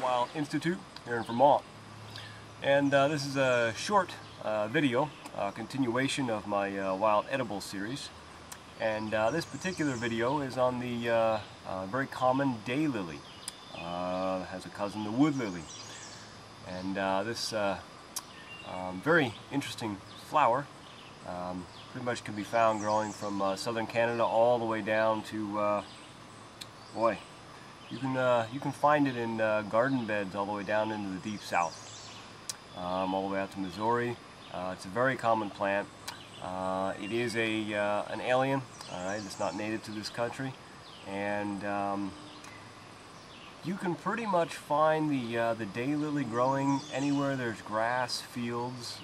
Wild Institute here in Vermont. And this is a short video, continuation of my wild edible series. And this particular video is on the very common daylily. Has a cousin, the wood lily. And this very interesting flower pretty much can be found growing from southern Canada all the way down to, boy, you can find it in garden beds all the way down into the deep south, all the way out to Missouri. It's a very common plant. It is an alien, all right. It's not native to this country, and you can pretty much find the daylily growing anywhere there's grass, fields,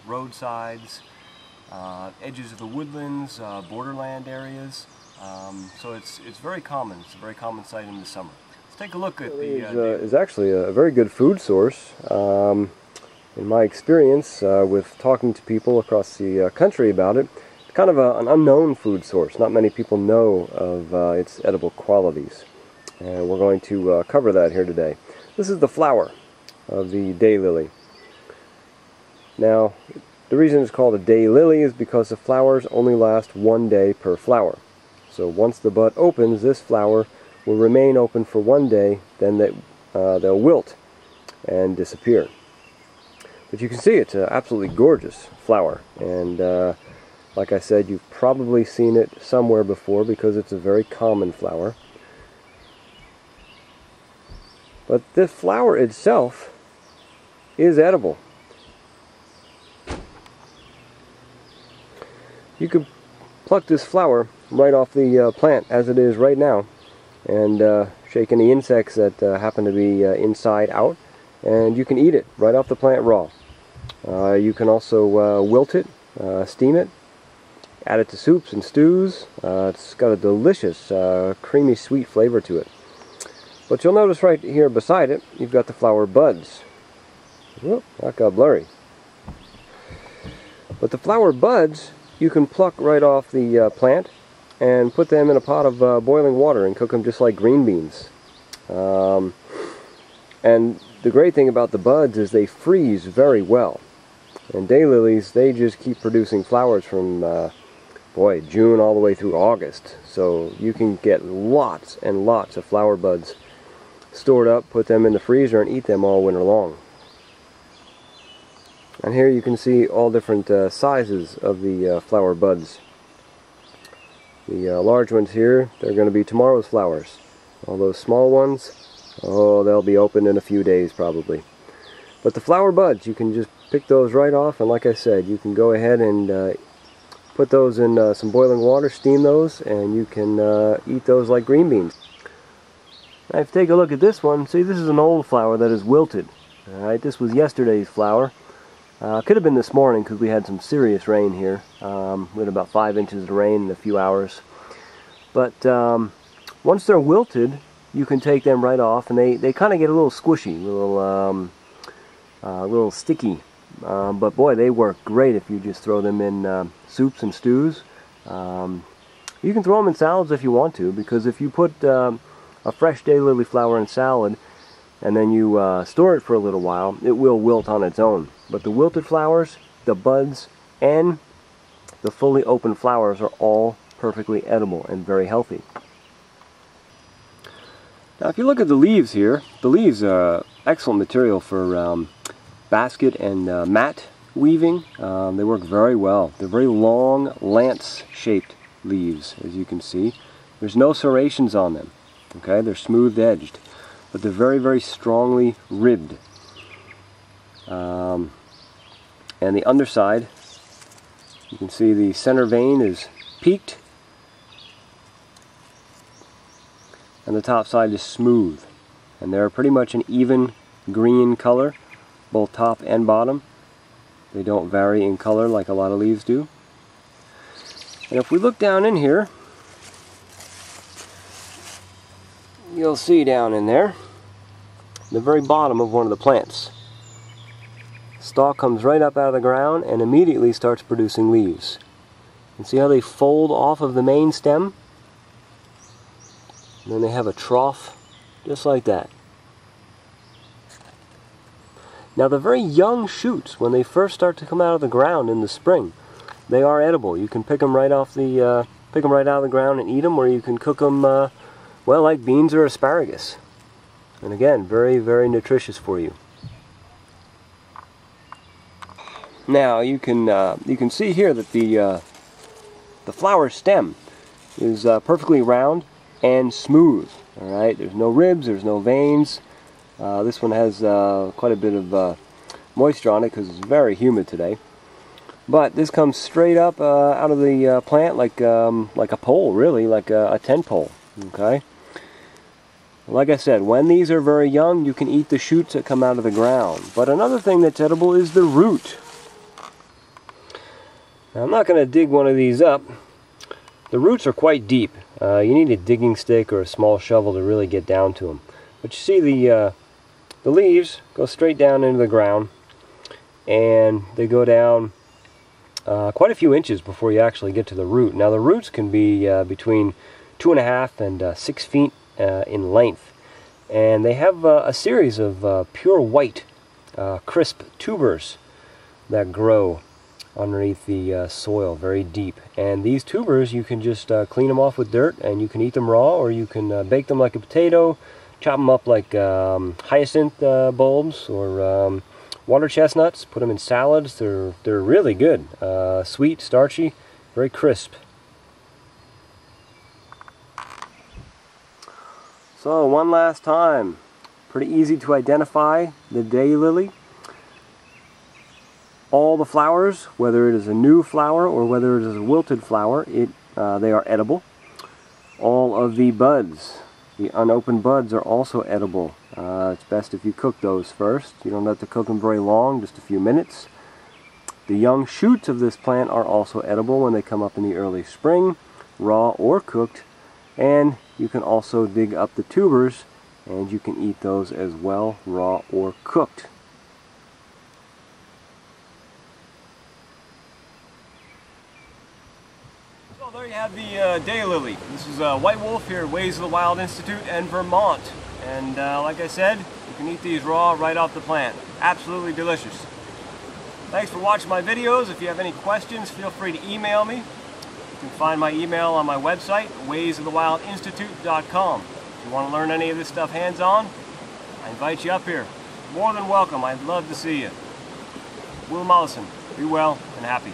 roadsides, edges of the woodlands, borderland areas. So it's very common. It's a very common sight in the summer. Let's take a look at the... is actually a very good food source. In my experience with talking to people across the country about it, it's kind of an unknown food source. Not many people know of its edible qualities. And we're going to cover that here today. This is the flower of the daylily. Now, the reason it's called a daylily is because the flowers only last 1 day per flower. So once the bud opens, this flower will remain open for 1 day, then they'll wilt and disappear. But you can see it's an absolutely gorgeous flower, and like I said, you've probably seen it somewhere before because it's a very common flower. But this flower itself is edible. You could pluck this flower right off the plant as it is right now and shake any insects that happen to be inside out, and you can eat it right off the plant raw. You can also wilt it, steam it, add it to soups and stews. It's got a delicious creamy sweet flavor to it. But you'll notice right here beside it you've got the flower buds. Whoop, that got blurry. But the flower buds you can pluck right off the plant and put them in a pot of boiling water and cook them just like green beans. And the great thing about the buds is they freeze very well. And daylilies, they just keep producing flowers from, boy, June all the way through August. So you can get lots and lots of flower buds stored up, put them in the freezer, and eat them all winter long. And here you can see all different sizes of the flower buds. The large ones here, they're going to be tomorrow's flowers. All those small ones, oh, they'll be open in a few days probably. But the flower buds, you can just pick those right off, and like I said, you can go ahead and put those in some boiling water, steam those, and you can eat those like green beans. Now if you take a look at this one, see, this is an old flower that is wilted. Alright, this was yesterday's flower. Could have been this morning because we had some serious rain here. We had about 5 inches of rain in a few hours. But once they're wilted, you can take them right off, and they kind of get a little squishy, a little sticky. But boy, they work great if you just throw them in soups and stews. You can throw them in salads if you want to, because if you put a fresh daylily flower in salad and then you store it for a little while, it will wilt on its own. But the wilted flowers, the buds, and the fully open flowers are all perfectly edible and very healthy. Now if you look at the leaves here, the leaves are excellent material for basket and mat weaving. They work very well. They're very long, lance-shaped leaves, as you can see. There's no serrations on them. Okay, they're smooth-edged, but they're very, very strongly ribbed. And the underside, you can see the center vein is peaked, and the top side is smooth. And they're pretty much an even green color, both top and bottom. They don't vary in color like a lot of leaves do. And if we look down in here, you'll see down in there, the very bottom of one of the plants. Stalk comes right up out of the ground and immediately starts producing leaves. And see how they fold off of the main stem? And then they have a trough just like that. Now the very young shoots, when they first start to come out of the ground in the spring, they are edible. You can pick them right off the pick them right out of the ground and eat them, or you can cook them, well, like beans or asparagus. And again, very, very nutritious for you. Now you can see here that the flower stem is perfectly round and smooth. All right, there's no ribs, there's no veins. This one has quite a bit of moisture on it because it's very humid today. But this comes straight up out of the plant like a pole, really, like a tent pole. Okay. Like I said, when these are very young, you can eat the shoots that come out of the ground. But another thing that's edible is the root. Now, I'm not going to dig one of these up. The roots are quite deep. You need a digging stick or a small shovel to really get down to them. But you see the leaves go straight down into the ground, and they go down quite a few inches before you actually get to the root. Now the roots can be between 2.5 and 6 feet in length, and they have a series of pure white crisp tubers that grow underneath the soil very deep. And these tubers, you can just clean them off with dirt and you can eat them raw, or you can bake them like a potato, chop them up like hyacinth bulbs or water chestnuts, put them in salads. They're really good. Sweet, starchy, very crisp. So one last time, pretty easy to identify the daylily. All the flowers, whether it is a new flower or whether it is a wilted flower, they are edible. All of the buds, the unopened buds, are also edible. It's best if you cook those first. You don't have to cook them very long, just a few minutes. The young shoots of this plant are also edible when they come up in the early spring, raw or cooked. And you can also dig up the tubers and you can eat those as well, raw or cooked. So there you have the daylily. This is White Wolf here at Ways of the Wild Institute in Vermont. And like I said, you can eat these raw right off the plant. Absolutely delicious. Thanks for watching my videos. If you have any questions, feel free to email me. You can find my email on my website, waysofthewildinstitute.com. If you want to learn any of this stuff hands-on, I invite you up here. More than welcome. I'd love to see you. Will Mollison. Be well and happy.